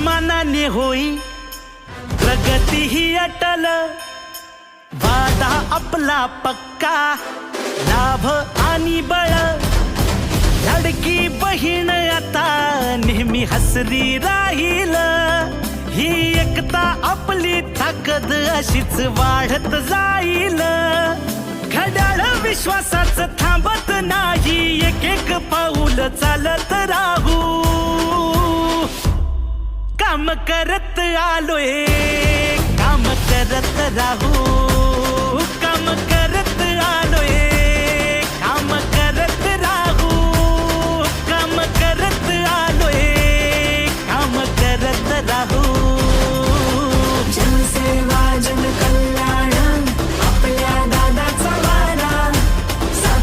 मानाने होई प्रगती ही अटल, वादा आपला पक्का, लाभ आणि बळ, लाडकी बहीण आता नेहमी हसरी राहील, ही एकता आपली ताकद अशीच वाढत जाईल, घड्याळ विश्वासाचं थांबत नाही, एक एक पाऊल चालत राहू, काम करत आलोय, काम करत राहू.